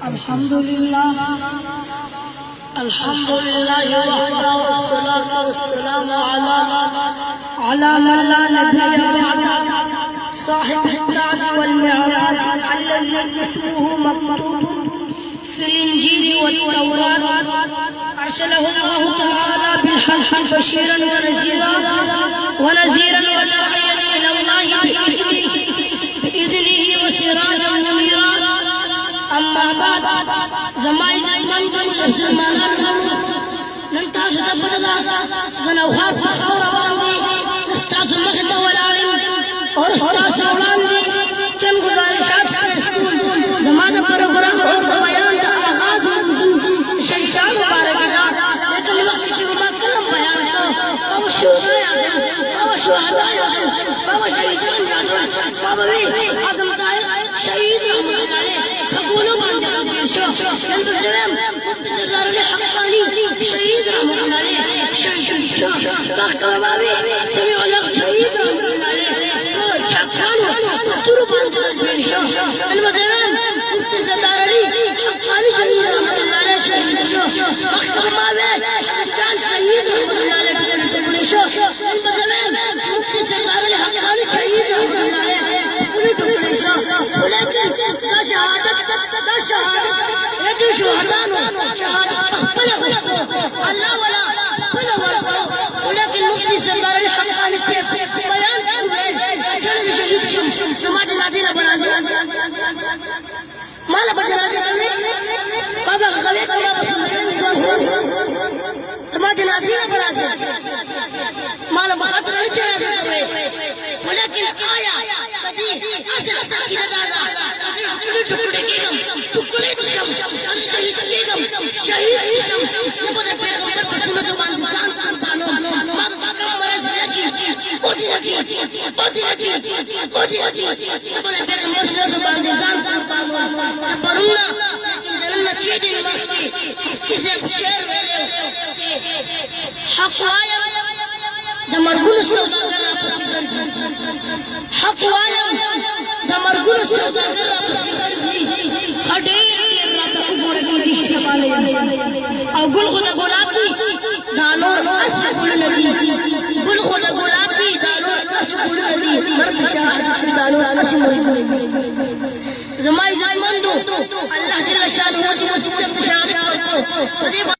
अल्हम्दुलिल्लाह वहदा वस्सलातु वस्सलामु अला मन ला नबिय्य बअदा साहिब अल वल मिअराज अल्लज़ी इसमुहु मक्तूब फिल इंजील वत तौरात अरसलहु अल्लाहु तआला बिल हक़्क़ि बशीरन व नज़ीरा व दाइयन इला अल्लाहि बिइज़निही व सिराजन मुनीरा। अम्मा बाद ज़माई ज़मान मुसलमानान नंतास दबदा गनवार फखौरावांदी उस्ताद मखदा वलालिम और उस्ताद सौलांदी चंद गुजारिशात स्कूल जमात प्रोग्राम और बयान का आगाज शैशान मुबारक का लेकिन वक्त जुमा कलम बयान को अब शुहदा अब शहीदान अब भी आजमदार शहीद फगुलो बांधे इंतज़ाम मुक्तज़र हक़ानी शहीद रहमतुल्लाह शहीद बाकरवावी सभी अलग शहीद रहमतुल्लाह छाछानो तुरबान बेशो अलमज़ाम मुक्तज़र हक़ानी शहीद रहमतुल्लाह शहीद बाकरवावी जान शहीद रहमतुल्लाह बेशो अलमज़ाम मुक्तज़र हक़ानी शहीद रहमतुल्लाह लेकिन शहादत शुहदानो शहादत अल्लाह वाला लेकिन मुफ्ती सरदार हक़ानी से बयान चले समाज नाज़िला बना माला बदला बाबा खले समाज नाज़िला बना माला बहुत रचे लेकिन आया कभी ऐसा की दादा टुकड़े टुकड़े शहीद शहीद ये बोले पैगंबर पसंद तो पाकिस्तान पानो ओदी ये बोले पैगंबर से तो पाकिस्तान पानो परुना जन्म चेदी मस्ती इसे शेर हक आया दमरगुल सौदागर पसिगंज हक आया दमरगुल सौदागर पसिगंज खड़े रात उबर की दिश चपाले और गुल खुदा गुलाबी दानो असगुल नदी गुल खुदा गुलाबी दानो असगुल नदी मर्द शाह दानो असगुल नदी जमाई ज़मान दो अल्लाह जल्ल शाह